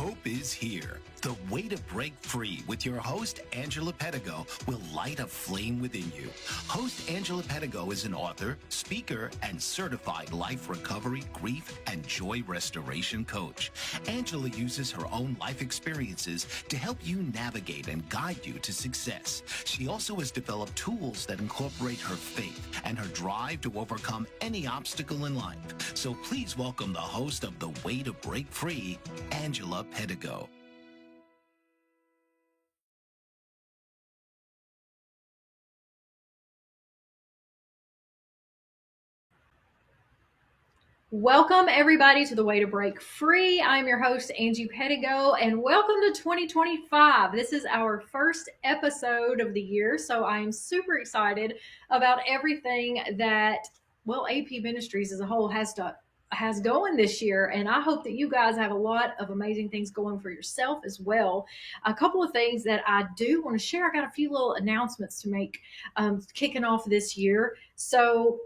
Hope is here. The way to break free with your host, Angela Pedigo, will light a flame within you. Host Angela Pedigo is an author, speaker, and certified life recovery, grief, and joy restoration coach. Angela uses her own life experiences to help you navigate and guide you to success. She also has developed tools that incorporate her faith and her drive to overcome any obstacle in life. So please welcome the host of The Way to Break Free, Angela Pedigo. Welcome, everybody, to The Way to Break Free. I'm your host, Angie Pedigo, and welcome to 2025. This is our first episode of the year, so I'm super excited about everything that, AP Ministries as a whole has going this year, and I hope that you guys have a lot of amazing things going for yourself as well. A couple of things that I do want to share. I got a few little announcements to make kicking off this year. So,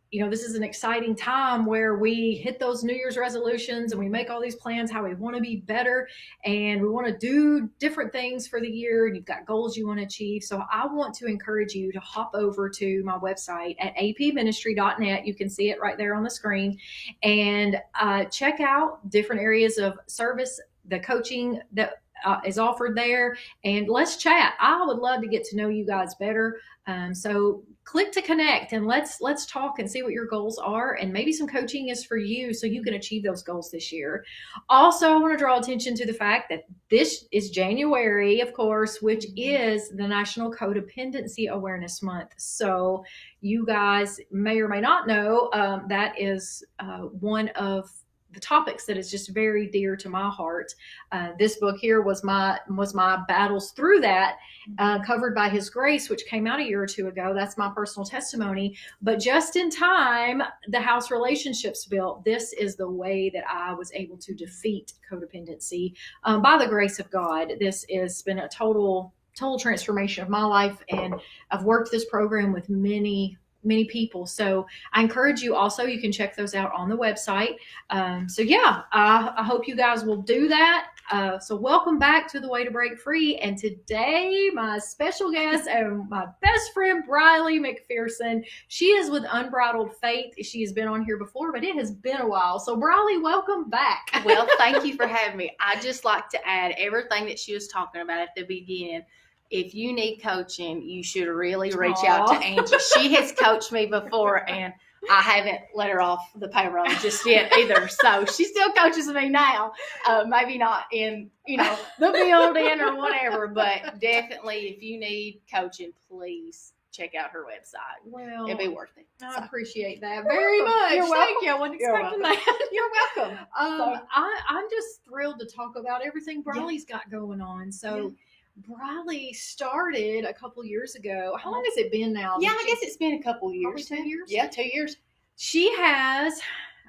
this is an exciting time where we hit those New Year's resolutions and we make all these plans how we want to be better and we want to do different things for the year, and you've got goals you want to achieve. So I want to encourage you to hop over to my website at apministry.net. You can see it right there on the screen, and check out different areas of service, the coaching that is offered there, and let's chat. I would love to get to know you guys better. So click to connect and let's talk and see what your goals are, and maybe some coaching is for you so you can achieve those goals this year. Also, I want to draw attention to the fact that this is January, of course, which is the National Codependency Awareness Month. So you guys may or may not know that is one of the topics that is just very dear to my heart. This book here was my battles through that, covered by His Grace, which came out a year or two ago. That's my personal testimony. But just in time, the House Relationships Bill, this is the way that I was able to defeat codependency by the grace of God. This has been a total transformation of my life, and I've worked this program with many people. So I encourage you also, you can check those out on the website. I hope you guys will do that. So welcome back to The Way to Break Free. And today, my special guest and my best friend, Briley McPherson, she is with Unbridled Faith. She has been on here before, but it has been a while. So Briley, welcome back. Well, thank you for having me. I just like to add everything that she was talking about at the beginning. If you need coaching, you should really reach out to Angie. She has coached me before, and I haven't let her off the payroll just yet either. So she still coaches me now. Maybe not in, the building or whatever, but definitely if you need coaching, please check out her website. Well, it'd be worth it. I appreciate that very much. Thank you. I wasn't expecting that. You're welcome. I'm just thrilled to talk about everything Briley's got going on. So Briley started a couple years ago. How long has it been now? Yeah, I guess it's been a couple years. Probably 2 years? Yeah, 2 years. She has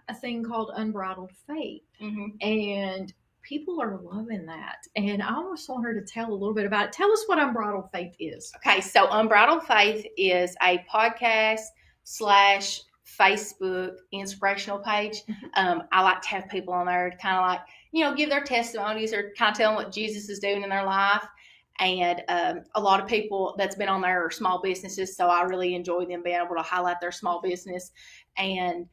a thing called Unbridled Faith, and people are loving that. And I almost want her to tell a little bit about it. Tell us what Unbridled Faith is. Okay, so Unbridled Faith is a podcast / Facebook inspirational page. I like to have people on there to kind of like, give their testimonies or kind of tell them what Jesus is doing in their life. And a lot of people that's been on there are small businesses, so I really enjoy them being able to highlight their small business. And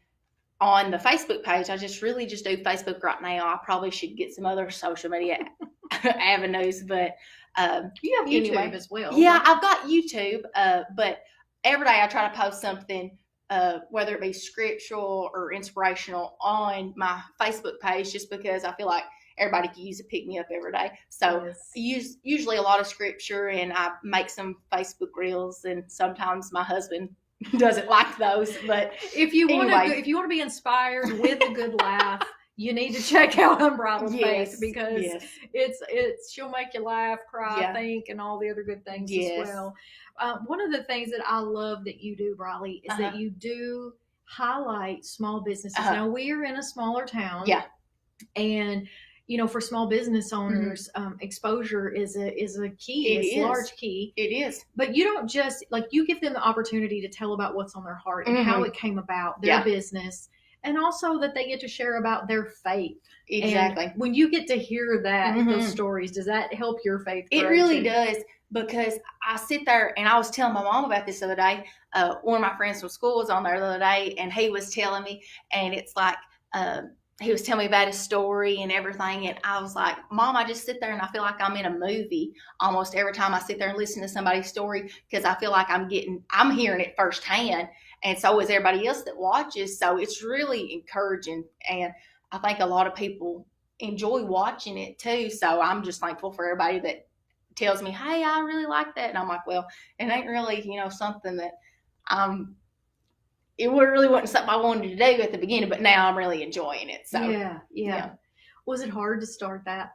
on the Facebook page, I just do Facebook right now. I probably should get some other social media avenues, but you have YouTube as well. Yeah, I've got YouTube, but every day I try to post something, whether it be scriptural or inspirational, on my Facebook page, just because I feel like everybody can use a pick-me-up every day. So I use usually a lot of scripture, and I make some Facebook reels, and sometimes my husband doesn't like those. But if you want to be inspired with a good laugh, you need to check out Unbridled Faith, because it's she'll make you laugh, cry, think, and all the other good things as well. One of the things that I love that you do, Briley, is that you do highlight small businesses. Now, we're in a smaller town, and for small business owners, exposure is a key. It's a large key. It is. But you don't just, you give them the opportunity to tell about what's on their heart and how it came about, their business. And also that they get to share about their faith. Exactly. And when you get to hear those stories, does that help your faith grow? It really does, because I sit there, and I was telling my mom about this the other day. One of my friends from school was on there the other day, and he was telling me, and it's like, he was telling me about his story and everything, and I was like, Mom, I just sit there and I feel like I'm in a movie almost every time I sit there and listen to somebody's story, because I feel like I'm hearing it firsthand, and so is everybody else that watches. So it's really encouraging, and I think a lot of people enjoy watching it too. So I'm just thankful for everybody that tells me, hey, I really like that. And I'm like, well, it ain't really, something that it really wasn't something I wanted to do at the beginning, but now I'm really enjoying it. So yeah. Was it hard to start that?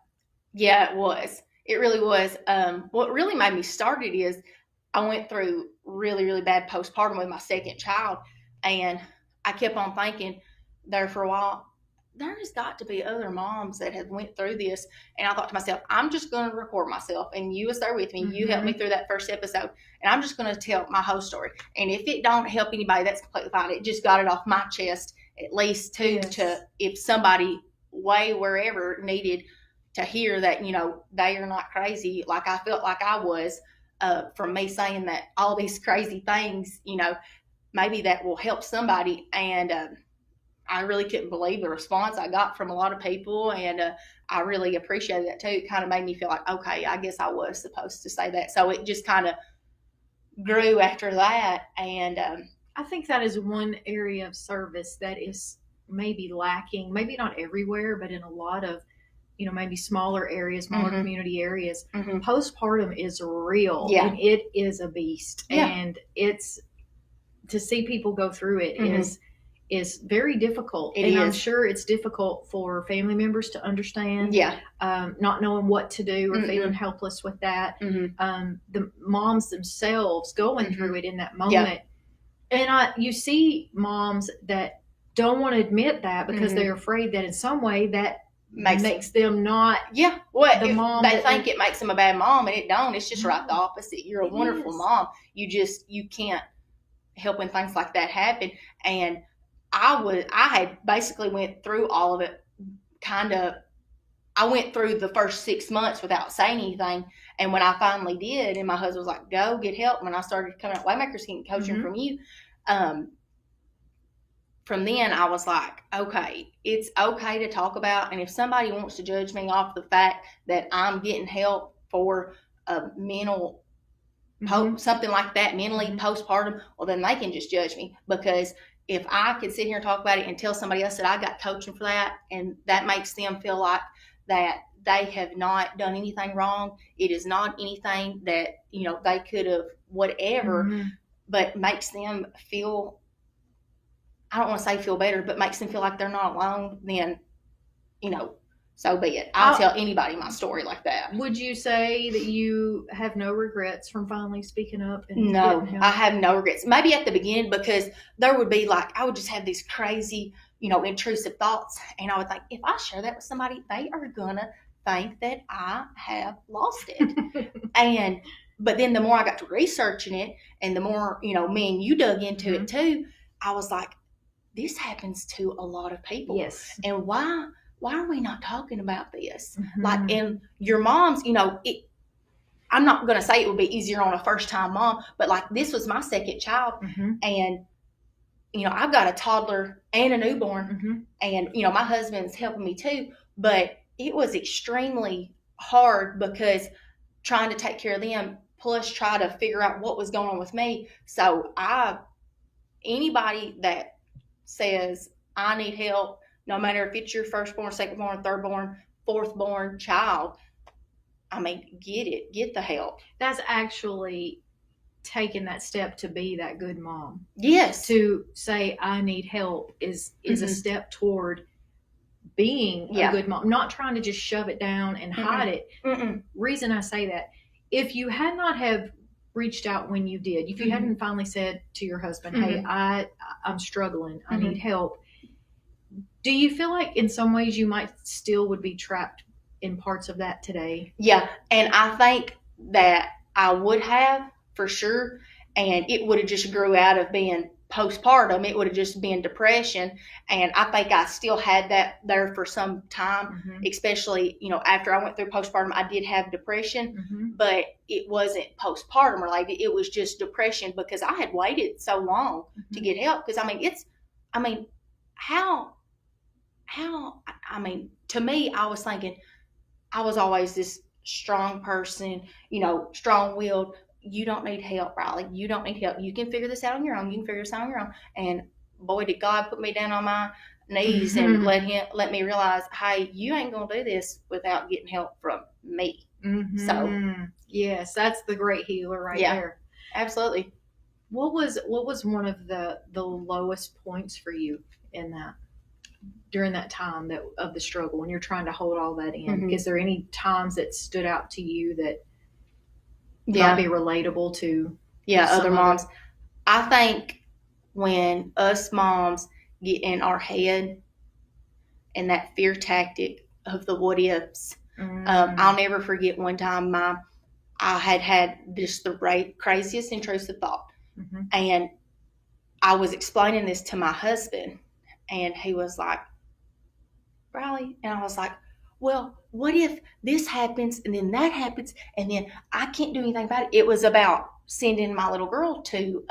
Yeah, it was. It really was. What really made me start it is I went through really, really bad postpartum with my second child, and I kept on thinking there for a while, there has got to be other moms that have went through this. And I thought to myself, I'm just going to record myself, and you was there with me. You helped me through that first episode, and I'm just going to tell my whole story. And if it don't help anybody, that's completely fine. It just got it off my chest, at least to if somebody way wherever needed to hear that, they are not crazy like I felt like I was, from me saying that all these crazy things, maybe that will help somebody. And I really couldn't believe the response I got from a lot of people, and I really appreciated that too. It kind of made me feel like, okay, I guess I was supposed to say that. So it just kind of grew after that. And I think that is one area of service that is maybe lacking, maybe not everywhere, but in a lot of, maybe smaller areas, smaller community areas. Postpartum is real, and it is a beast. And it's, to see people go through it is very difficult. I'm sure it's difficult for family members to understand. Not knowing what to do or feeling helpless with that. The moms themselves going through it in that moment. And you see moms that don't want to admit that because they're afraid that in some way that makes them not the mom. They think it makes them a bad mom, and it don't. It's just right the opposite. You're a wonderful mom. You can't help when things like that happen. And I had basically went through all of it I went through the first 6 months without saying anything. And when I finally did, and my husband was like, go get help. When I started coming up Waymakers, getting coaching from you, from then I was like, okay, it's okay to talk about. And if somebody wants to judge me off the fact that I'm getting help for a mental, something like that, mentally postpartum, well, then they can just judge me. Because if I could sit here and talk about it and tell somebody else that I got coaching for that, and that makes them feel like that they have not done anything wrong, it is not anything that, they could have whatever, but makes them feel, I don't want to say feel better, but makes them feel like they're not alone, then, so be it. I'll tell anybody my story like that. Would you say that you have no regrets from finally speaking up? No, I have no regrets. Maybe at the beginning, because there would be I would just have these crazy, intrusive thoughts. And I would think, if I share that with somebody, they are going to think that I have lost it. But then the more I got to researching it, and the more, me and you dug into it too, I was like, this happens to a lot of people. Yes. And why are we not talking about this? And your moms, I'm not going to say it would be easier on a first-time mom, but this was my second child. And, I've got a toddler and a newborn, and, my husband's helping me too, but it was extremely hard because trying to take care of them, plus try to figure out what was going on with me. So anybody that says, I need help, no matter if it's your firstborn, secondborn, thirdborn, fourthborn child, get the help. That's actually taking that step to be that good mom. Yes. To say, I need help is a step toward being a good mom, not trying to just shove it down and hide it. Reason I say that, if you had not have reached out when you did, if you hadn't finally said to your husband, hey, I'm struggling, I need help, do you feel like in some ways you might still would be trapped in parts of that today? Yeah, and I think that I would have, for sure, and it would have just grew out of being postpartum, it would have just been depression. And I think I still had that there for some time, especially, after I went through postpartum, I did have depression, but it wasn't postpartum related. It was just depression because I had waited so long to get help. Because to me, I was thinking I was always this strong person, strong-willed. You don't need help, Riley. You don't need help. You can figure this out on your own. You can figure this out on your own. And boy, did God put me down on my knees and let me realize, hey, you ain't gonna do this without getting help from me. So yes, that's the great healer right there. Absolutely. What was one of the lowest points for you in that, during that time of the struggle when you're trying to hold all that in? Is there any times that stood out to you that might be relatable to other moms? I think when us moms get in our head and that fear tactic of the what ifs, I'll never forget one time I had just the craziest intrusive thought, and I was explaining this to my husband, and he was like, Riley, and I was like, well, what if this happens and then that happens and then I can't do anything about it? It was about sending my little girl to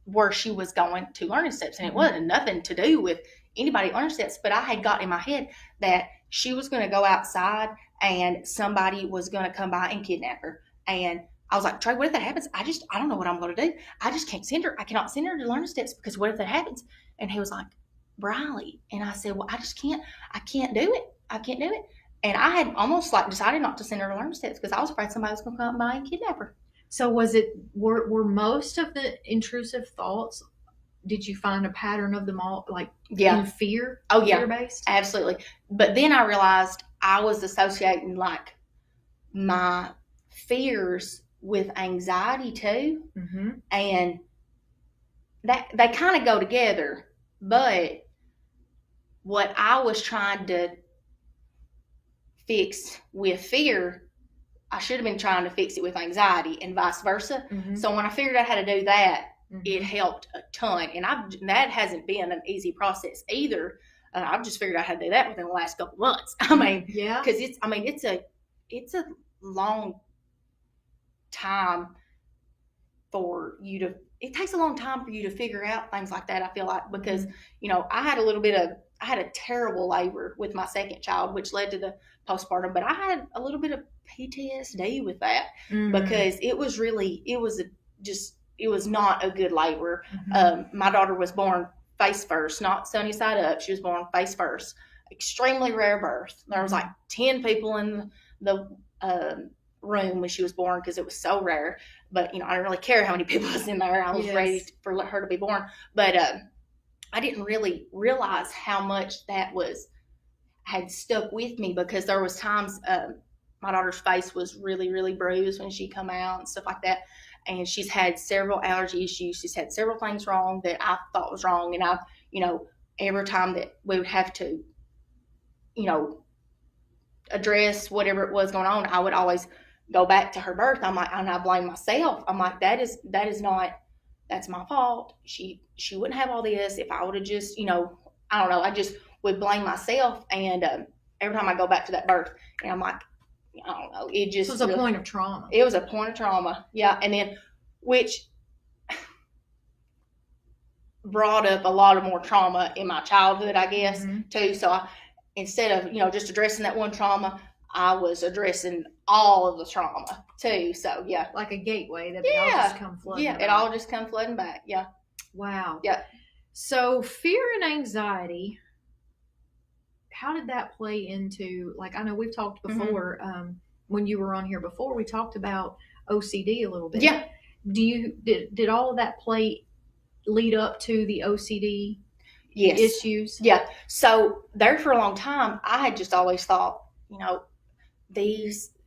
where she was going to learning steps, and it wasn't nothing to do with anybody at learning steps, but I had got in my head that she was going to go outside and somebody was going to come by and kidnap her. And I was like, Trey, what if that happens? I don't know what I'm going to do. I just can't send her. I cannot send her to learning steps because what if that happens? And he was like, Briley. And I said, well, I can't do it. I can't do it. And I had almost decided not to send her to learning steps because I was afraid somebody was going to come by and kidnap her. So were most of the intrusive thoughts, did you find a pattern of them all, in fear? Oh, yeah. Fear-based? Absolutely. But then I realized I was associating my fears with anxiety too. And that they kind of go together. But what I was trying to fix with fear, I should have been trying to fix it with anxiety and vice versa. So when I figured out how to do that, it helped a ton. And that hasn't been an easy process either. I've just figured out how to do that within the last couple months. Because it's a long time for you to. It takes a long time for you to figure out things like that. I feel like because I had a terrible labor with my second child, which led to the postpartum. But I had a little bit of PTSD with that because it was not a good labor. My daughter was born face first, not sunny side up. She was born face first. Extremely rare birth. There was 10 people in the room when she was born because it was so rare. But, I didn't really care how many people was in there. I was ready for her to be born. But I didn't really realize how much that had stuck with me because there was times my daughter's face was really, really bruised when she come out and stuff like that. And she's had several allergy issues. She's had several things wrong that I thought was wrong. And every time that we would have to, address whatever it was going on, I would always go back to her birth. I'm like, and I blame myself. I'm like, that's my fault. She wouldn't have all this if I would have just, I don't know. I just would blame myself. And every time I go back to that birth, and I'm like, I don't know. It just was a point of trauma. It was a point of trauma. Yeah. And then, which brought up a lot of more trauma in my childhood, I guess, too. So instead of, just addressing that one trauma, I was addressing all of the trauma too. So yeah. Like a gateway that it all just come flooding back. It all just come flooding back. Yeah. Wow. Yeah. So fear and anxiety, how did that play into, I know we've talked before, when you were on here before, we talked about OCD a little bit. Yeah. Did all of that lead up to the OCD issues? Yeah. So there for a long time, I had just always thought,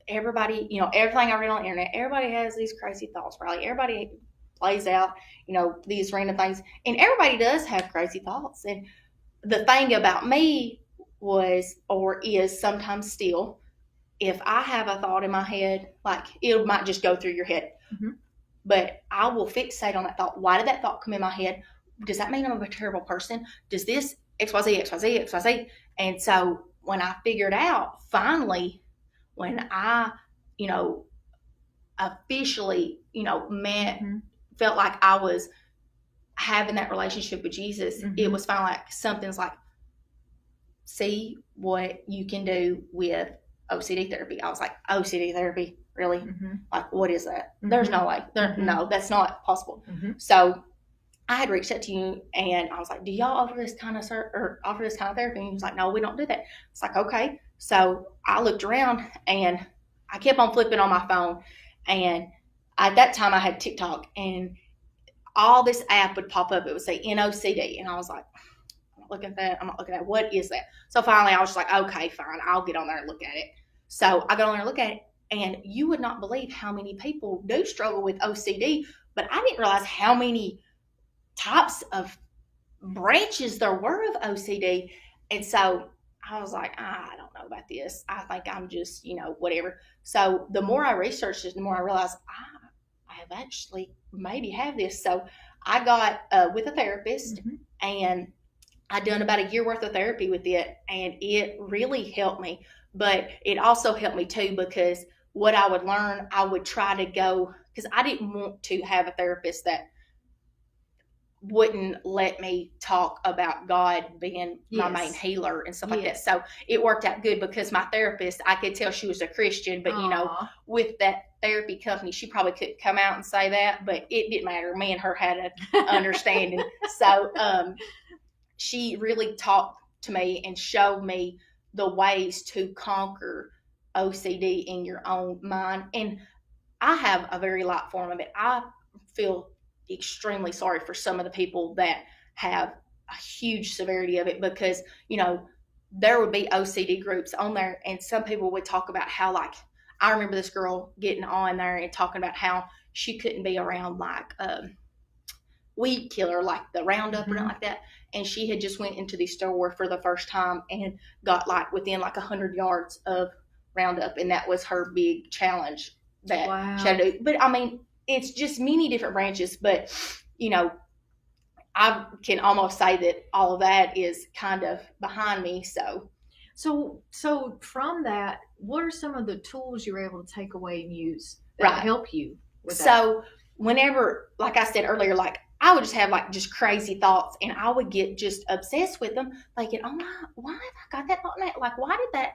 everybody, everything I read on the internet, everybody has these crazy thoughts, probably. Everybody plays out, these random things. And everybody does have crazy thoughts. And the thing about me is sometimes still, if I have a thought in my head, it might just go through your head. but I will fixate on that thought. Why did that thought come in my head? Does that mean I'm a terrible person? Does this XYZ, XYZ, XYZ? And so when I figured out, finally, when I, officially, met, felt like I was having that relationship with Jesus, it was finally like something's like, see what you can do with OCD therapy. I was like, OCD therapy? Really? Like, what is that? There's no way. No, that's not possible. So I had reached out to you and I was like, do y'all offer this kind of therapy? And he was like, no, we don't do that. It's like, okay. So I looked around and I kept on flipping on my phone. And at that time I had TikTok and all this app would pop up. It would say NOCD. And I was like, I'm not looking at that. I'm not looking at what is that? So finally I was just like, okay, fine. I'll get on there and look at it. So I got on there and look at it. And you would not believe how many people do struggle with OCD. But I didn't realize how many types of branches there were of OCD. And so I was like, I don't know about this. I think I'm just, whatever. So the more I researched it, the more I realized I have actually maybe have this. So I got with a therapist and I'd done about a year worth of therapy with it, and it really helped me. But it also helped me too, because what I would learn, I would try to go, because I didn't want to have a therapist that wouldn't let me talk about God being my main healer and stuff like that. So it worked out good, because my therapist, I could tell she was a Christian, but with that therapy company, she probably couldn't come out and say that, but it didn't matter. Me and her had an understanding. So she really talked to me and showed me the ways to conquer OCD in your own mind. And I have a very light form of it. I feel extremely sorry for some of the people that have a huge severity of it, because there would be OCD groups on there, and some people would talk about how, like, I remember this girl getting on there and talking about how she couldn't be around like weed killer, like the Roundup or nothing like that, and she had just went into the store for the first time and got like within like 100 yards of Roundup, and that was her big challenge that she had to do. But I mean, it's just many different branches, but I can almost say that all of that is kind of behind me. So from that, what are some of the tools you were able to take away and use that help you with that? So whenever, like I said earlier, like I would just have like just crazy thoughts, and I would get just obsessed with them, thinking, oh my, why have I got that thought? Like, why did that,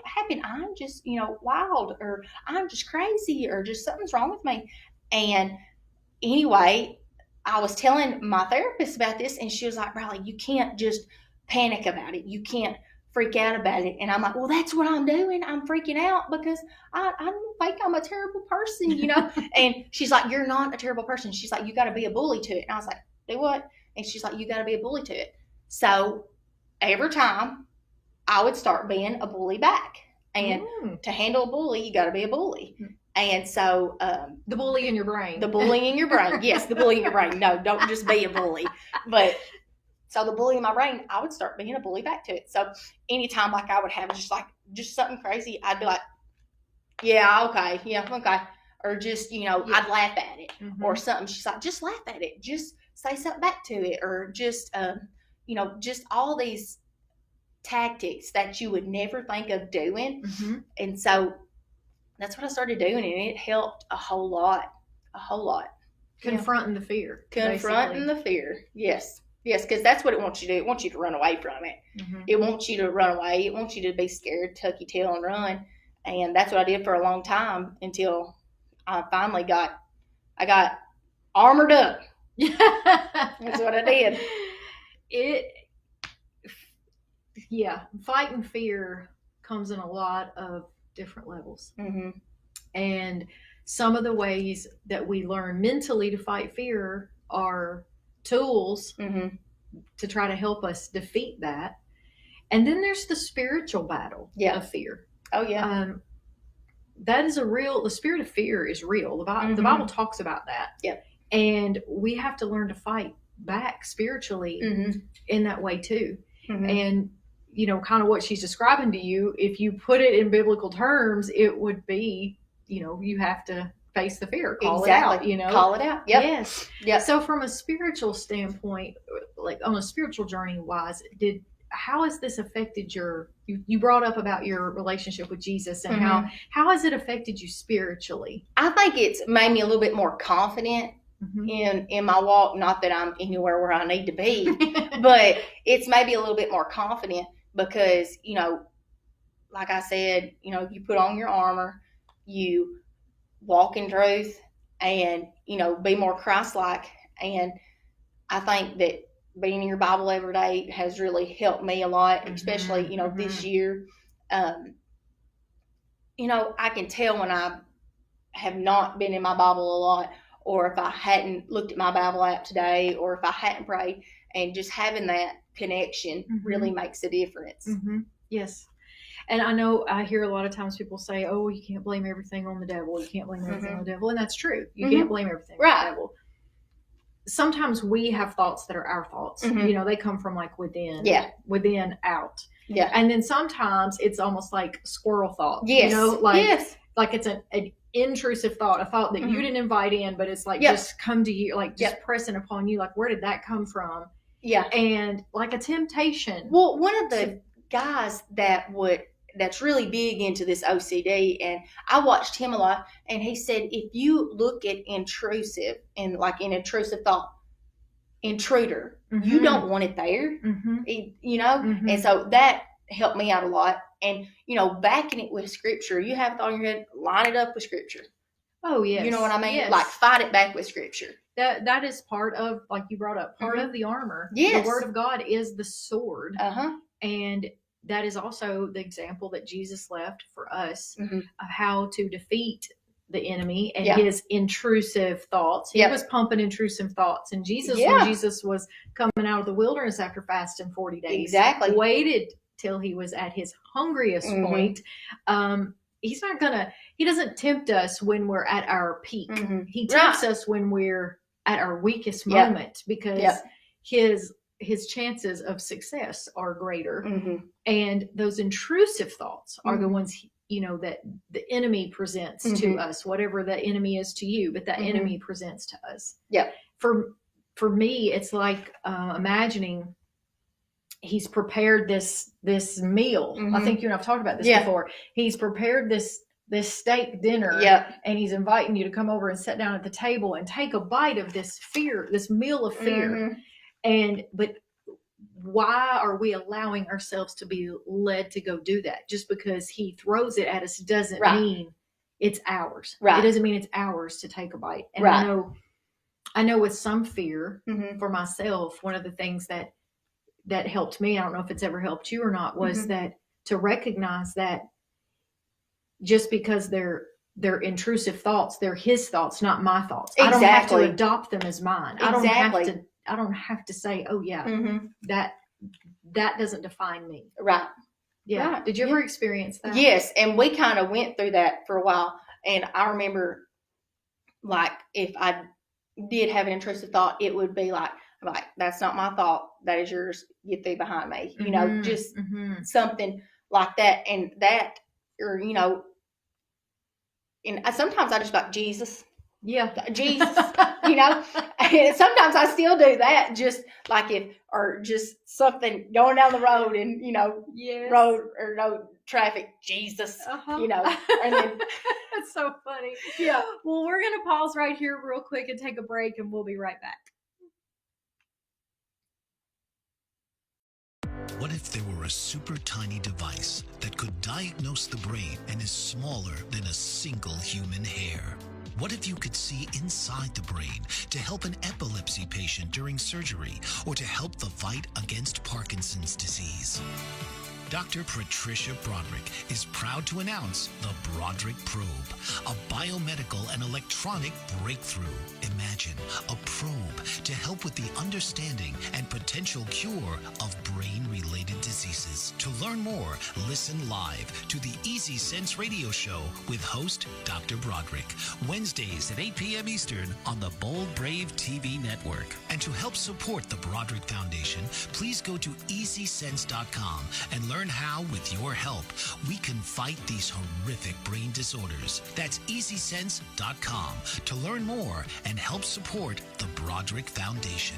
happen? I'm just, wild, or I'm just crazy, or just something's wrong with me. And anyway, I was telling my therapist about this, and she was like, Briley, you can't just panic about it. You can't freak out about it. And I'm like, well, that's what I'm doing. I'm freaking out because I don't think I'm a terrible person, And she's like, you're not a terrible person. She's like, you got to be a bully to it. And I was like, do what? And she's like, you got to be a bully to it. So every time I would start being a bully back. And to handle a bully, you got to be a bully. And so the bully in your brain. The bully in your brain. Yes, the bully in your brain. No, don't just be a bully. But so the bully in my brain, I would start being a bully back to it. So anytime like I would have just something crazy, I'd be like, yeah, okay. Or just, I'd laugh at it or something. She's like, just laugh at it. Just say something back to it. Or just, just all these tactics that you would never think of doing. And so that's what I started doing, and it helped a whole lot. Confronting the fear. Confronting the fear. Yes, because that's what it wants you to do. It wants you to run away from it. It wants you to run away. It wants you to be scared, tuck your tail, and run. And that's what I did for a long time until I finally got armored up. That's what I did. Fighting fear comes in a lot of different levels. And some of the ways that we learn mentally to fight fear are tools to try to help us defeat that. And then there's the spiritual battle of fear. Oh yeah. That is the spirit of fear is real. The Bible talks about that. Yep. And we have to learn to fight back spiritually in that way too. And kind of what she's describing to you, if you put it in biblical terms, it would be, you have to face the fear, call it out, Call it out. Yep. Yes. Yep. So from a spiritual standpoint, like on a spiritual journey wise, how has this affected you brought up about your relationship with Jesus and how has it affected you spiritually? I think it's made me a little bit more confident in my walk. Not that I'm anywhere where I need to be, but it's maybe a little bit more confident because, like I said, you put on your armor, you walk in truth and, be more Christ-like. And I think that being in your Bible every day has really helped me a lot, especially, this year. I can tell when I have not been in my Bible a lot, or if I hadn't looked at my Bible app today, or if I hadn't prayed, and just having that connection really makes a difference. Yes. And I know I hear a lot of times people say, oh, you can't blame everything on the devil. You can't blame everything on the devil. And that's true. You can't blame everything on the devil. Sometimes we have thoughts that are our thoughts. They come from like within. Yeah. Within out. Yeah. And then sometimes it's almost like squirrel thoughts. Yes. Like it's an intrusive thought, a thought that you didn't invite in, but it's like just come to you, like just pressing upon you. Like, where did that come from? Yeah. And like a temptation. Well, one of the guys that's really big into this OCD, and I watched him a lot, and he said if you look at intrusive and like an intrusive thought, intruder, you don't want it there, and so that helped me out a lot. And backing it with scripture, you have a thought in your head, line it up with scripture. Oh yes, you know what I mean? Yes. Like fight it back with scripture. That is part of, like you brought up, part of the armor. Yes. The word of God is the sword. And that is also the example that Jesus left for us of how to defeat the enemy and his intrusive thoughts. He was pumping intrusive thoughts. And Jesus, when Jesus was coming out of the wilderness after fasting 40 days, waited till he was at his hungriest point. He doesn't tempt us when we're at our peak. He tempts us when we're at our weakest moment because his chances of success are greater. And those intrusive thoughts are the ones, that the enemy presents to us, whatever the enemy is to you, but the enemy presents to us. Yeah. For me, it's like imagining he's prepared this meal. I think you and I've talked about this before. He's prepared this steak dinner, and he's inviting you to come over and sit down at the table and take a bite of this meal of fear. But why are we allowing ourselves to be led to go do that? Just because he throws it at us doesn't mean it's ours. It doesn't mean it's ours to take a bite. And I know with some fear for myself, one of the things that helped me, I don't know if it's ever helped you or not, was that to recognize that just because they're intrusive thoughts, they're his thoughts, not my thoughts. I don't have to adopt them as mine. I don't have to say, oh yeah, that doesn't define me. Right. Yeah. Right. Did you ever experience that? Yes. And we kind of went through that for a while. And I remember, like, if I did have an intrusive thought, it would be like, that's not my thought. That is yours. Get thee behind me. Just something like that. And that, or, and sometimes I just like, Jesus. Yeah. Jesus, and sometimes I still do that, just like or just something going down the road and, road or no traffic, Jesus, and then. That's so funny. Yeah. Well, we're going to pause right here real quick and take a break, and we'll be right back. What if there were a super tiny device that could diagnose the brain and is smaller than a single human hair? What if you could see inside the brain to help an epilepsy patient during surgery or to help the fight against Parkinson's disease? Dr. Patricia Broderick is proud to announce the Broderick Probe, a biomedical and electronic breakthrough. Imagine a probe to help with the understanding and potential cure of brain-related diseases. To learn more, listen live to the Easy Sense radio show with host Dr. Broderick, Wednesdays at 8 p.m. Eastern on the Bold Brave TV network. And to help support the Broderick Foundation, please go to EasySense.com and learn learn how, with your help, we can fight these horrific brain disorders. That's EasySense.com to learn more and help support the Broderick Foundation.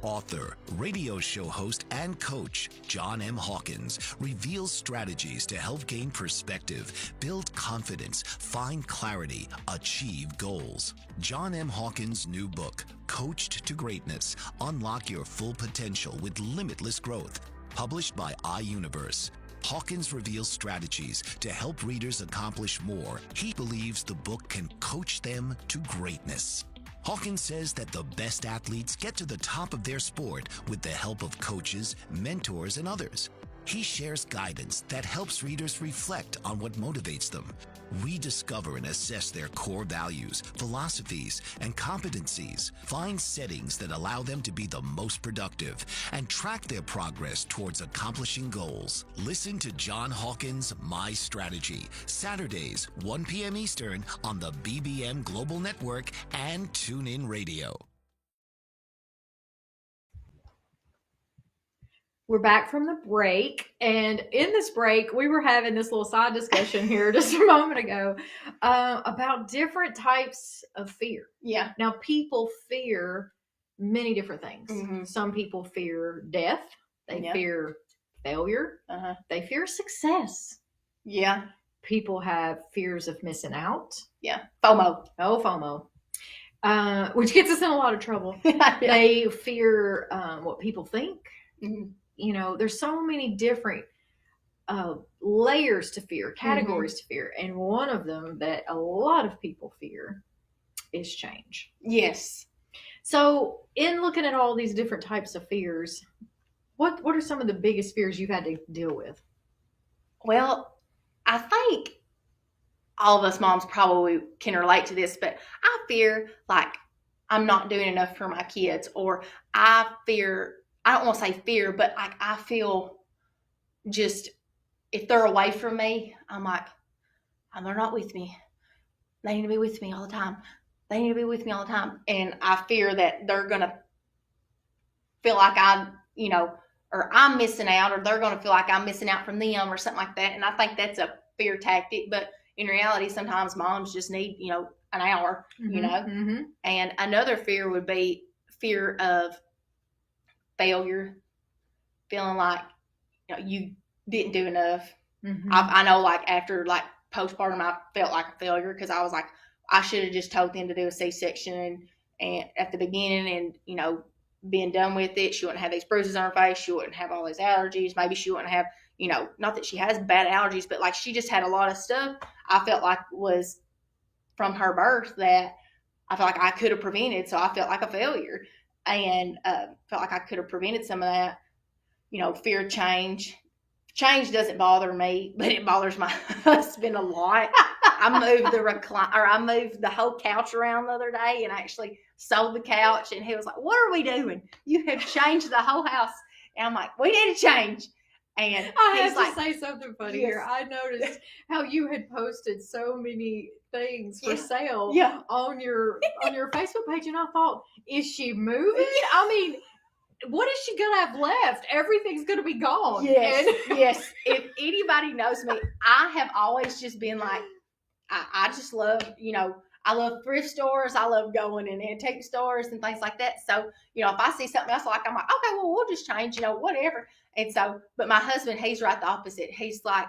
Author, radio show host, and coach John M. Hawkins reveals strategies to help gain perspective, build confidence, find clarity, achieve goals. John M. Hawkins' new book, Coached to Greatness, Unlock Your Full Potential with Limitless Growth, published by iUniverse. Hawkins reveals strategies to help readers accomplish more. He believes the book can coach them to greatness. Hawkins says that the best athletes get to the top of their sport with the help of coaches, mentors, and others. He shares guidance that helps readers reflect on what motivates them, rediscover and assess their core values, philosophies, and competencies, find settings that allow them to be the most productive, and track their progress towards accomplishing goals. Listen to John Hawkins' My Strategy, Saturdays, 1 p.m. Eastern on the BBM Global Network and TuneIn Radio. We're back from the break, and in this break, we were having this little side discussion here just a moment ago about different types of fear. Yeah. Now, people fear many different things. Mm-hmm. Some people fear death. They fear failure. Uh-huh. They fear success. Yeah. People have fears of missing out. Yeah. FOMO. Oh, FOMO. Which gets us in a lot of trouble. Yeah. They fear what people think. Mm-hmm. You know, there's so many different layers to fear, categories to fear. And one of them that a lot of people fear is change. Yes. So in looking at all these different types of fears, what are some of the biggest fears you've had to deal with? Well, I think all of us moms probably can relate to this, but I fear like I'm not doing enough for my kids, or I don't want to say fear, but like I feel just if they're away from me, I'm like, they're not with me. They need to be with me all the time. They need to be with me all the time. And I fear that they're going to feel like or I'm missing out, or they're going to feel like I'm missing out from them or something like that. And I think that's a fear tactic. But in reality, sometimes moms just need, an hour, Mm-hmm. And another fear would be fear of failure, feeling like you didn't do enough. Mm-hmm. I know, like after like postpartum, I felt like a failure because I was like, I should have just told them to do a C-section and at the beginning, and being done with it. She wouldn't have these bruises on her face. She wouldn't have all these allergies. Maybe she wouldn't have, not that she has bad allergies, but like she just had a lot of stuff I felt like was from her birth that I felt like I could have prevented. So I felt like a failure. And felt like I could have prevented some of that, fear of change. Change doesn't bother me, but it bothers my husband a lot. I moved the whole couch around the other day and actually sold the couch. And he was like, "What are we doing? You have changed the whole house." And I'm like, "We need to change." And I he's have to say something funny Yes. here. I noticed how you had posted so many things for sale Yeah. on your Facebook page, and I thought, is she moving? I mean, what is she gonna have left? Everything's gonna be gone. Yes, And- yes. If anybody knows me, I have always just been like, I just love, I love thrift stores. I love going in antique stores and things like that. So, if I see something else, I'm like, okay, well, we'll just change, whatever. And so, but my husband, he's right the opposite. He's like,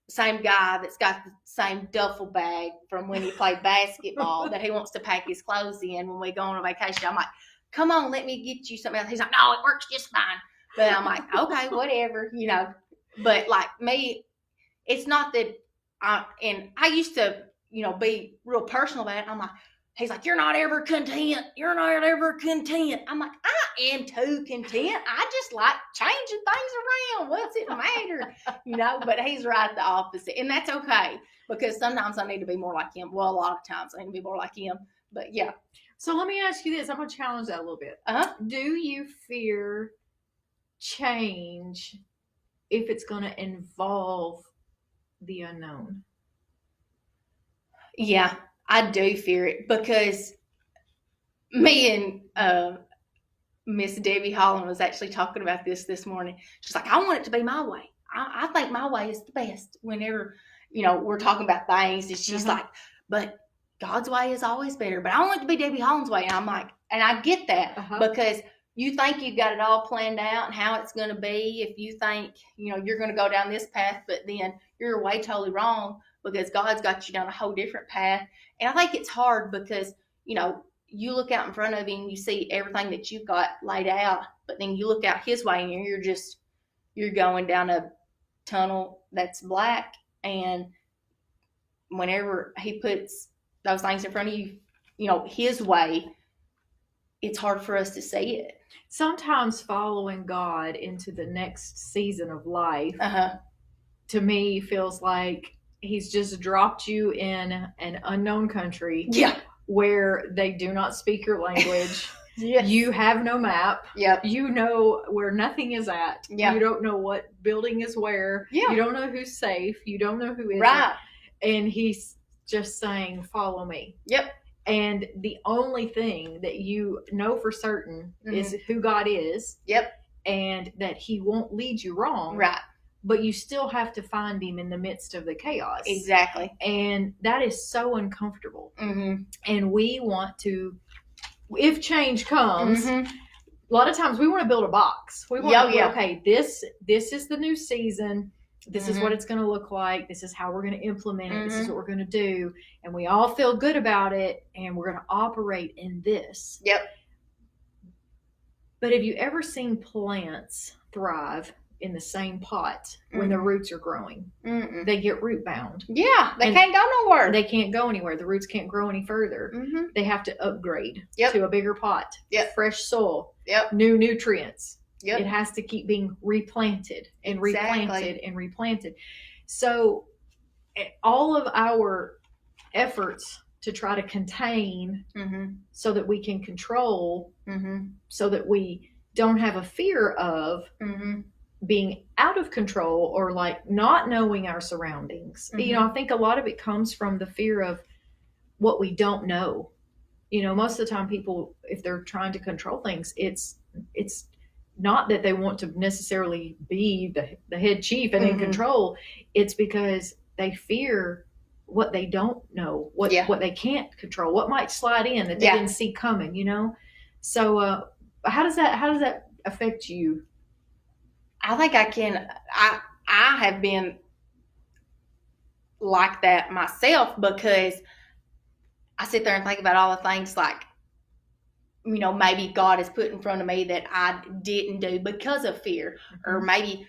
same guy that's got the same duffel bag from when he played basketball that he wants to pack his clothes in when we go on a vacation. I'm like, come on, let me get you something else. He's like, no, it works just fine. But I'm like, okay, whatever, But like me, it's not that and I used to, be real personal about it. I'm like, he's like, you're not ever content. You're not ever content. I'm like, I am too content. I just like changing things around. What's it matter? But he's right the opposite. And that's okay, because sometimes I need to be more like him. Well, a lot of times I need to be more like him. But yeah. So let me ask you this. I'm going to challenge that a little bit. Uh-huh. Do you fear change if it's going to involve the unknown? Yeah, I do fear it, because me and Miss Debbie Holland was actually talking about this morning. She's like, I want it to be my way. I think my way is the best whenever, we're talking about things. And she's like, but God's way is always better. But I want it to be Debbie Holland's way. And I'm like, and I get that because you think you've got it all planned out and how it's going to be. If you think, you're going to go down this path, but then you're way totally wrong because God's got you down a whole different path. And I think it's hard because, you look out in front of you and you see everything that you've got laid out, but then you look out his way and you're going down a tunnel that's black. And whenever he puts those things in front of you, his way, it's hard for us to see it. Sometimes following God into the next season of life, to me, feels like he's just dropped you in an unknown country. Yeah. Where they do not speak your language. Yes. You have no map. Yep. You know where nothing is at. Yep. You don't know what building is where. Yeah. You don't know who's safe. You don't know who isn't. Right. And he's just saying, follow me. Yep. And the only thing that you know for certain is who God is. Yep. And that he won't lead you wrong. Right. But you still have to find him in the midst of the chaos. Exactly. And that is so uncomfortable. Mm-hmm. And we want to, if change comes, a lot of times we want to build a box. We want to, okay, this is the new season. This is what it's going to look like. This is how we're going to implement it. This is what we're going to do. And we all feel good about it. And we're going to operate in this. Yep. But have you ever seen plants thrive in the same pot when the roots are growing? They get root bound. Yeah, they can't go nowhere. They can't go anywhere. The roots can't grow any further. They have to upgrade to a bigger pot, fresh soil, new nutrients. It has to keep being replanted and replanted and replanted. So all of our efforts to try to contain so that we can control, so that we don't have a fear of being out of control or like not knowing our surroundings. I think a lot of it comes from the fear of what we don't know. Most of the time people, if they're trying to control things, it's not that they want to necessarily be the head chief and in control. It's because they fear what they don't know, what they can't control, what might slide in that they didn't see coming, So how does that affect you? I think I have been like that myself because I sit there and think about all the things like, maybe God has put in front of me that I didn't do because of fear. Or maybe,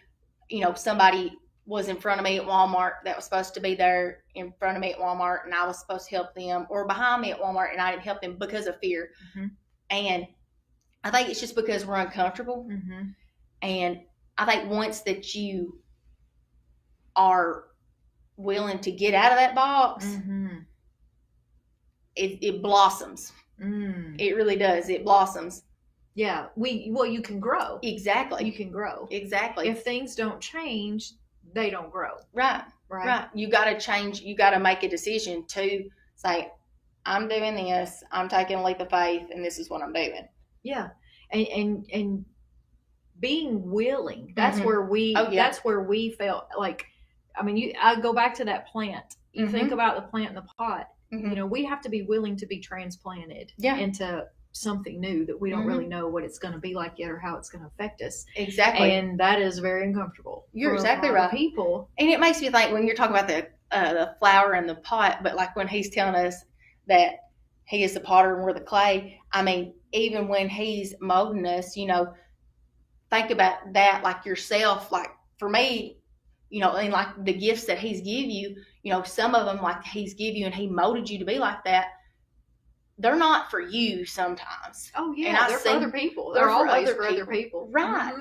somebody was in front of me at Walmart that was supposed to be there in front of me at Walmart and I was supposed to help them, or behind me at Walmart and I didn't help them because of fear. And I think it's just because we're uncomfortable. And I think once that you are willing to get out of that box, it blossoms. It really does. It blossoms. Yeah. You can grow. Exactly. You can grow. Exactly. If things don't change, they don't grow. Right. You got to change. You got to make a decision to say, I'm doing this. I'm taking a leap of faith, and this is what I'm doing. Yeah. And being willing, that's where that's where we felt like, I go back to that plant. You think about the plant in the pot. We have to be willing to be transplanted into something new that we don't really know what it's going to be like yet or how it's going to affect us. Exactly. And that is very uncomfortable. You're exactly right. People. And it makes me think when you're talking about the flower in the pot, but like when he's telling us that he is the potter and we're the clay, even when he's molding us, think about that, like yourself, like for me, and like the gifts that he's give you, some of them like he's give you and he molded you to be like that. They're not for you sometimes. Oh yeah, they're for other people. They're always for other people. Right.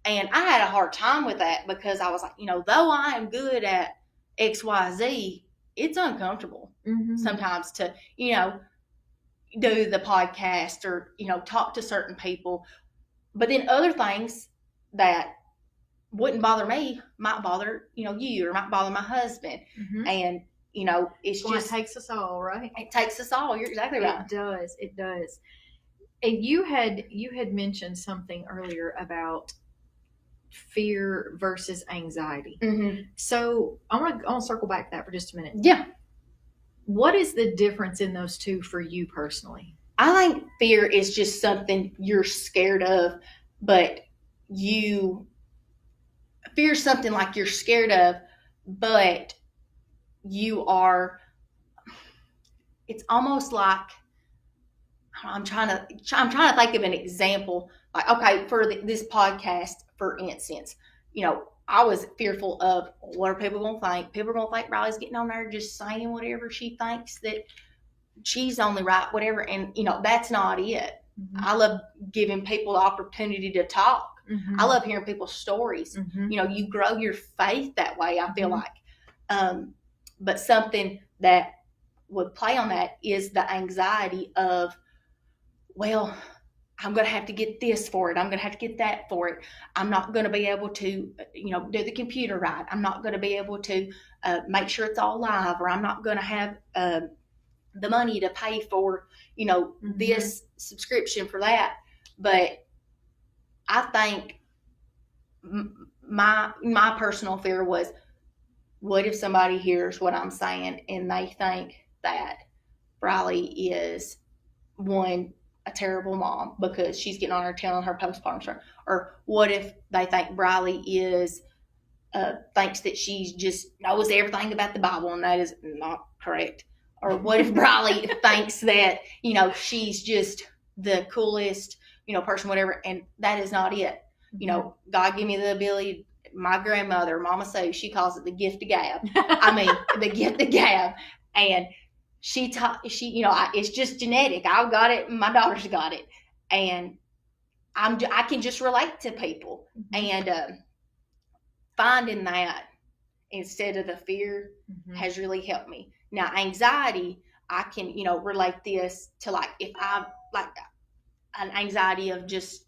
And I had a hard time with that because I was like, though I am good at XYZ, it's uncomfortable sometimes to, do the podcast or, talk to certain people. But then other things that wouldn't bother me might bother, you, or might bother my husband. And, it's well, just. It takes us all, right? It takes us all. You're exactly right. It does. And you had mentioned something earlier about fear versus anxiety. Mm-hmm. So I want to circle back to that for just a minute. Yeah. What is the difference in those two for you personally? I think fear is just something you're scared of, but fear is something like you're scared of, but it's almost like, I'm trying to think of an example. Like, okay, for this podcast, for instance, I was fearful of, what are people going to think? People are going to think Riley's getting on there just saying whatever she thinks, that she's only right, whatever. And, that's not it. Mm-hmm. I love giving people the opportunity to talk. Mm-hmm. I love hearing people's stories. Mm-hmm. You grow your faith that way, I feel like. But something that would play on that is the anxiety of, well, I'm going to have to get this for it. I'm going to have to get that for it. I'm not going to be able to, do the computer right. I'm not going to be able to make sure it's all live, or I'm not going to have the money to pay for, mm-hmm. this subscription for that. But I think my personal fear was, what if somebody hears what I'm saying and they think that Briley is, one, a terrible mom because she's getting on her telling her postpartum story? Or what if they think Briley is thinks that she's just knows everything about the Bible, and that is not correct? Or what if Briley thinks that she's just the coolest person, whatever, and that is not it? God gave me the ability. My grandmother, Mama Sue, she calls it the gift of gab. I mean, the gift of gab, and it's just genetic. I've got it, and my daughter's got it, and I can just relate to people, mm-hmm. and finding that instead of the fear mm-hmm. has really helped me. Now, anxiety, I can relate this to, like, if I like an anxiety of just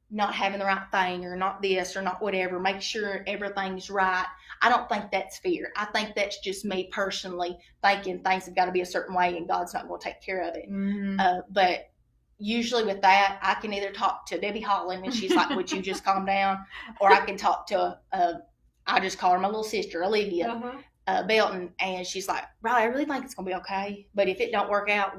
not having the right thing, or not this, or not whatever, make sure everything's right. I don't think that's fear. I think that's just me personally thinking things have got to be a certain way and God's not going to take care of it. Mm-hmm. But usually with that, I can either talk to Debbie Holland and she's like, would you just calm down? Or I can talk to, I just call her my little sister, Olivia. Uh-huh. Belton, and she's like, Riley, I really think it's gonna be okay, but if it don't work out,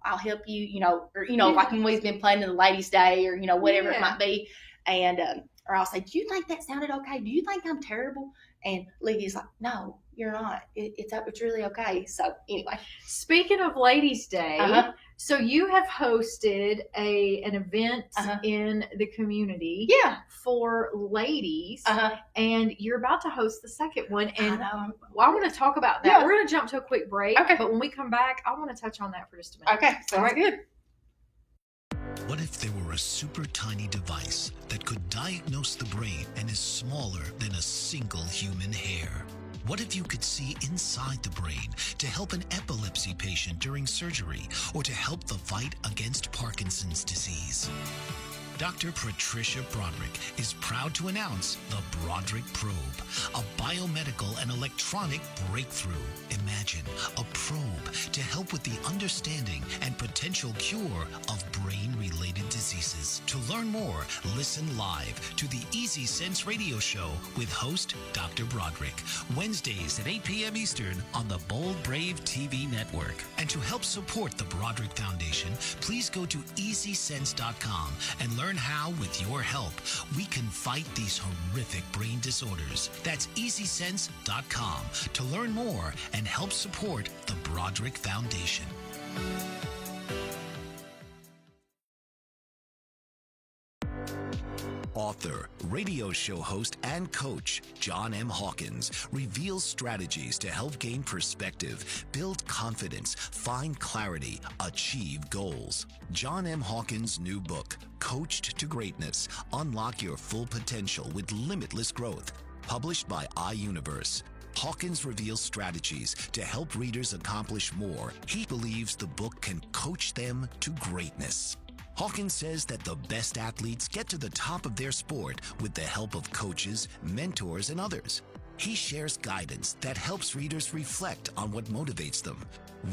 I'll help you, or like when we've been planning the ladies' day, or whatever it might be, and or I'll say, do you think that sounded okay? Do you think I'm terrible? And Livia's like, no, you're not. It's really okay. So anyway, speaking of ladies' day, uh-huh. So you have hosted an event uh-huh. in the community, for ladies, uh-huh. and you're about to host the second one. And I want to talk about that. Yeah. We're going to jump to a quick break, okay. But when we come back, I want to touch on that for just a minute. Okay, sounds good. What if there were a super tiny device that could diagnose the brain and is smaller than a single human hair? What if you could see inside the brain to help an epilepsy patient during surgery, or to help the fight against Parkinson's disease? Dr. Patricia Broderick is proud to announce the Broderick Probe, a biomedical and electronic breakthrough. Imagine a probe to help with the understanding and potential cure of brain-related diseases. To learn more, listen live to the Easy Sense radio show with host Dr. Broderick, Wednesdays at 8 p.m. Eastern on the Bold Brave TV network. And to help support the Broderick Foundation, please go to easysense.com and learn how, with your help, we can fight these horrific brain disorders. That's easysense.com to learn more and help support the Broderick Foundation. Author, radio show host, and coach John M. Hawkins reveals strategies to help gain perspective, build confidence, find clarity, achieve goals. John M. Hawkins' new book, Coached to Greatness: Unlock Your Full Potential with Limitless Growth, published by iUniverse. Hawkins reveals strategies to help readers accomplish more. He believes the book can coach them to greatness. Hawkins says that the best athletes get to the top of their sport with the help of coaches, mentors, and others. He shares guidance that helps readers reflect on what motivates them,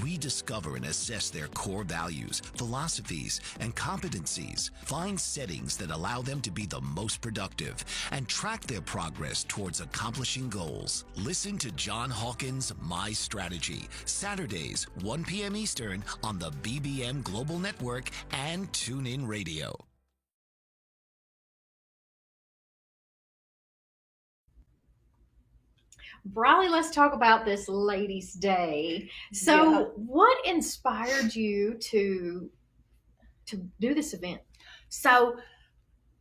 rediscover and assess their core values, philosophies, and competencies, find settings that allow them to be the most productive, and track their progress towards accomplishing goals. Listen to John Hawkins' My Strategy, Saturdays, 1 p.m. Eastern on the BBM Global Network and TuneIn Radio. Briley, let's talk about this Ladies' Day. So, what inspired you to do this event? So,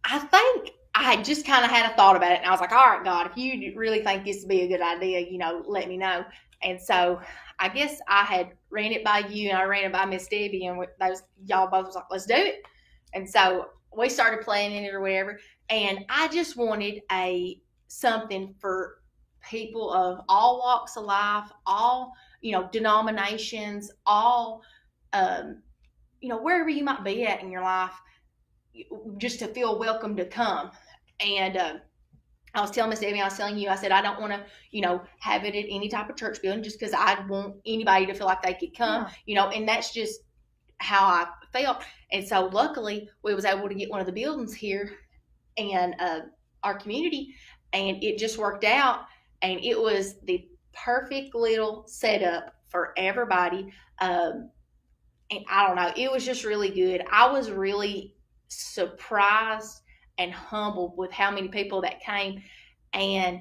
I think I had just kind of had a thought about it, and I was like, all right, God, if you really think this would be a good idea, let me know. And so, I guess I had ran it by you, and I ran it by Miss Debbie, and y'all both was like, let's do it. And so, we started planning it or whatever, and I just wanted something for people of all walks of life, all, denominations, all, wherever you might be at in your life, just to feel welcome to come. And I was telling Miss Debbie, I was telling you, I said, I don't want to, have it at any type of church building just because I want anybody to feel like they could come, and that's just how I felt. And so luckily we was able to get one of the buildings here and our community, and it just worked out. And it was the perfect little setup for everybody. And I don't know, it was just really good. I was really surprised and humbled with how many people that came. And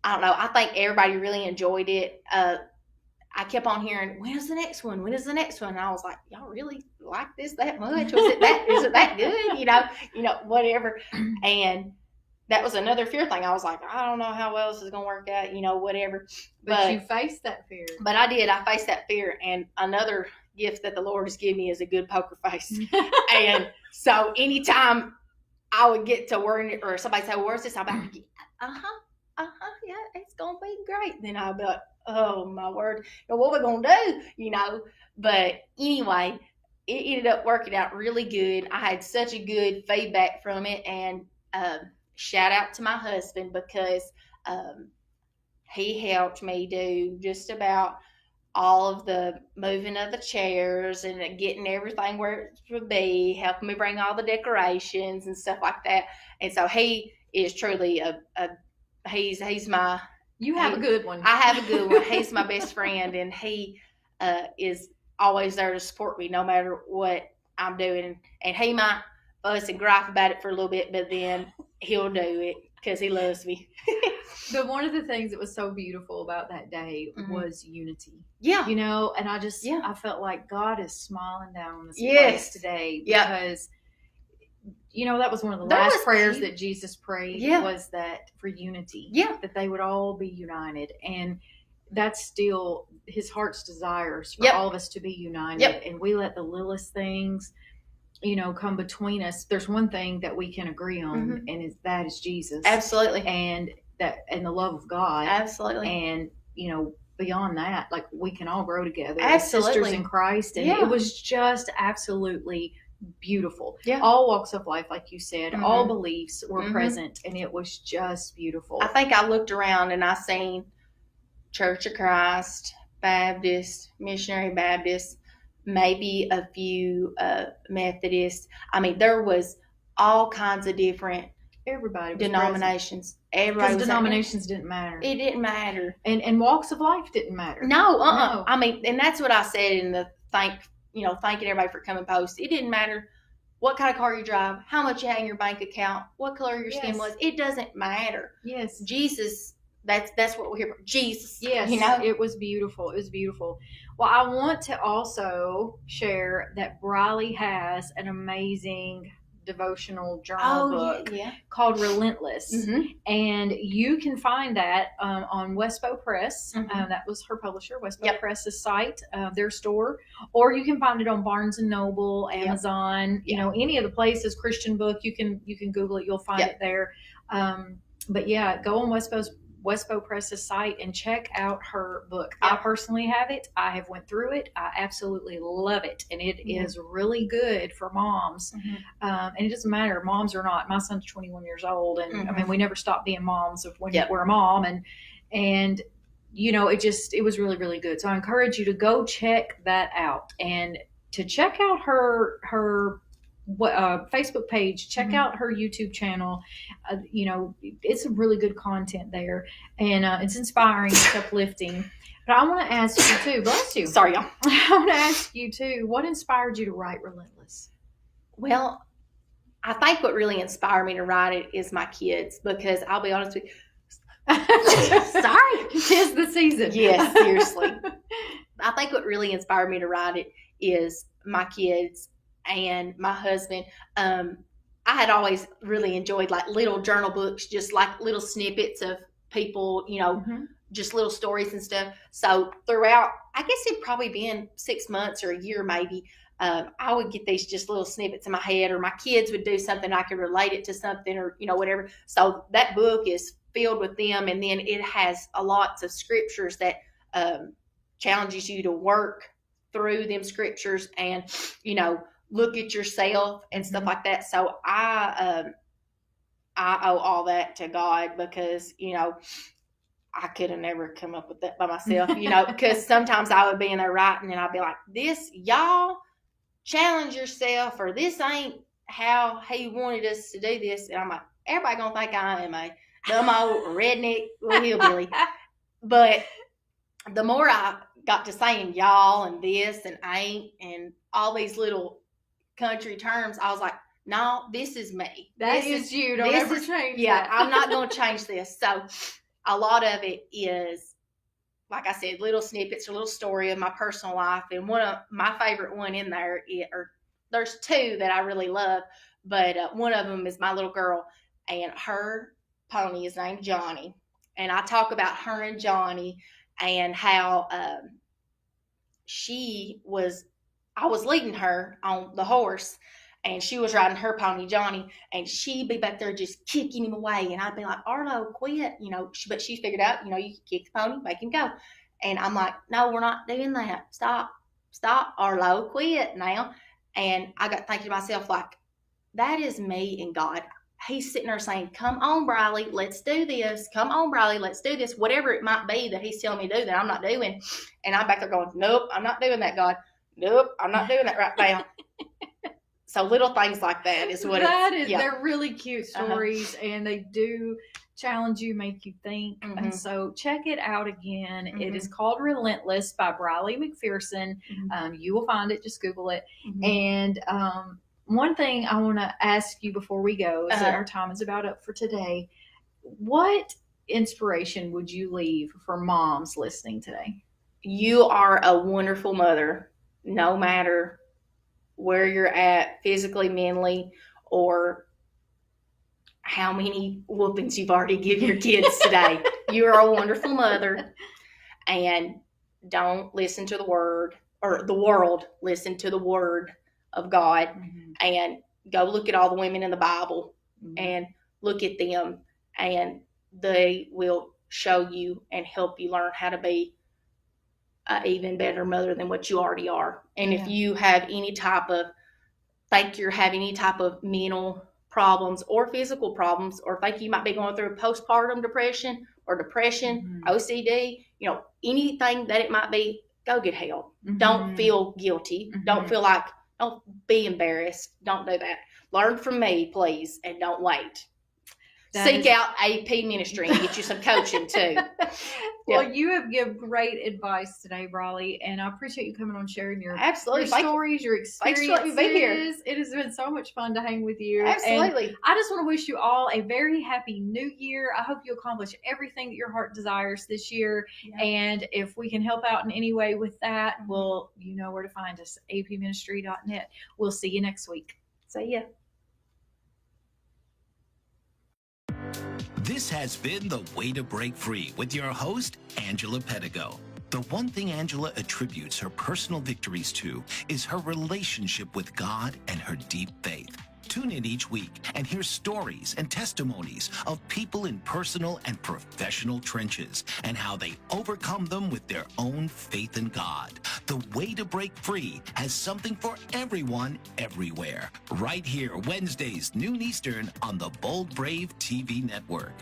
I don't know, I think everybody really enjoyed it. I kept on hearing, when is the next one? When is the next one? And I was like, y'all really like this that much? Is it that good? Whatever. And that was another fear thing. I was like, I don't know how well this is going to work out, whatever. But you faced that fear. But I did. I faced that fear. And another gift that the Lord has given me is a good poker face. And so anytime I would get to worrying, or somebody say, where's this? I'll be like, yeah, it's going to be great. Then I'll be like, oh, my word. What are we going to do? But anyway, it ended up working out really good. I had such a good feedback from it. And, shout out to my husband because he helped me do just about all of the moving of the chairs and getting everything where it should be, helping me bring all the decorations and stuff like that. And so he is truly he's my... You have a good one. I have a good one. He's my best friend, and he is always there to support me no matter what I'm doing. And he might fuss and gripe about it for a little bit, but then he'll do it because he loves me. But one of the things that was so beautiful about that day was unity. Yeah. And I felt like God is smiling down on this place today because, that was one of the last prayers that Jesus prayed was that for unity, that they would all be united. And that's still his heart's desires for all of us to be united. And we let the littlest things come between us. There's one thing that we can agree on, and that is Jesus. Absolutely. And the love of God. Absolutely. And, beyond that, like, we can all grow together as sisters in Christ. And it was just absolutely beautiful. Yeah. All walks of life, like you said, all beliefs were present, and it was just beautiful. I think I looked around and I seen Church of Christ, Baptist, Missionary Baptist, maybe a few Methodists. I mean, there was all kinds of different denominations. Because denominations didn't matter. It didn't matter. And walks of life didn't matter. No. I mean, and that's what I said in the thanking everybody for coming post. It didn't matter what kind of car you drive, how much you had in your bank account, what color your skin was. It doesn't matter. Yes. Jesus, that's what we're here for. Jesus. Yes. It was beautiful. It was beautiful. Well, I want to also share that Briley has an amazing devotional journal book called Relentless. And you can find that on Wespo Press. That was her publisher, Wespo Press's site, their store. Or you can find it on Barnes & Noble, Amazon, any of the places, Christian Book. You can Google it. You'll find it there. But go on Wespo Press's site and check out her book. I personally have it. I have went through it. I absolutely love it. And it is really good for moms. And it doesn't matter, moms or not. My son's 21 years old. And I mean, we never stop being moms when we're a mom. And it was really, really good. So I encourage you to go check that out, and to check out her Facebook page, check out her YouTube channel. It's some really good content there, and it's inspiring, it's uplifting. But I want to ask you too, bless you. Sorry, y'all. I want to ask you too, what inspired you to write Relentless? Well, I think what really inspired me to write it is my kids, because I'll be honest with you. Sorry. 'Tis the season. Yes, seriously. I think what really inspired me to write it is my kids and my husband. I had always really enjoyed like little journal books, just like little snippets of people, just little stories and stuff. So throughout, I guess it'd probably been 6 months or a year maybe, I would get these just little snippets in my head, or my kids would do something, I could relate it to something, or whatever. So that book is filled with them, and then it has lots of scriptures that challenges you to work through them scriptures and look at yourself and stuff like that. So I owe all that to God, because I could have never come up with that by myself, because sometimes I would be in there writing and I'd be like, this, y'all challenge yourself, or this ain't how he wanted us to do this. And I'm like, everybody gonna think I am a dumb old redneck hillbilly. But the more I got to saying y'all and this and ain't and all these little country terms, I was like, no, this is me. This is you. Don't ever change that. I'm not going to change this. So a lot of it is, like I said, little snippets or little story of my personal life. And one of my favorite one in there, there's two that I really love, but one of them is my little girl, and her pony is named Johnny. And I talk about her and Johnny and how I was leading her on the horse, and she was riding her pony, Johnny, and she'd be back there just kicking him away. And I'd be like, Arlo, quit, but she figured out, you can kick the pony, make him go. And I'm like, no, we're not doing that. Stop, Arlo, quit now. And I got thinking to myself, like, that is me and God. He's sitting there saying, come on, Briley, let's do this. Come on, Briley, let's do this. Whatever it might be that he's telling me to do that I'm not doing. And I'm back there going, nope, I'm not doing that, God. Nope, I'm not doing that right now. So little things like that is what they're really cute stories, and they do challenge you, make you think. And so check it out again. It is called Relentless by Briley McPherson. You will find it, just Google it. And one thing I want to ask you before we go is that our time is about up for today. What inspiration would you leave for moms listening today? You are a wonderful mother, no matter where you're at physically, mentally, or how many whoopings you've already given your kids today. You are a wonderful mother, and don't listen to the world, listen to the word of God, and go look at all the women in the Bible and look at them, and they will show you and help you learn how to be an even better mother than what you already are. And if you have any type of, think you're having any type of mental problems or physical problems, or think you might be going through postpartum depression or depression, OCD, anything that it might be, go get help. Don't feel guilty. Don't feel like, don't be embarrassed. Don't do that. Learn from me, please, and don't wait. Seek out AP ministry and get you some coaching too. Well, you have given great advice today, Briley, and I appreciate you coming on, sharing your stories, your experiences. Thanks for letting me be here. It has been so much fun to hang with you. Absolutely. And I just want to wish you all a very happy new year. I hope you accomplish everything that your heart desires this year. Yeah. And if we can help out in any way with that, you know where to find us, apministry.net. We'll see you next week. See ya. This has been The Way to Break Free with your host, Angela Pedigo. The one thing Angela attributes her personal victories to is her relationship with God and her deep faith. Tune in each week and hear stories and testimonies of people in personal and professional trenches and how they overcome them with their own faith in God. The Way to Break Free has something for everyone, everywhere. Right here, Wednesdays, noon Eastern on the Bold Brave TV network.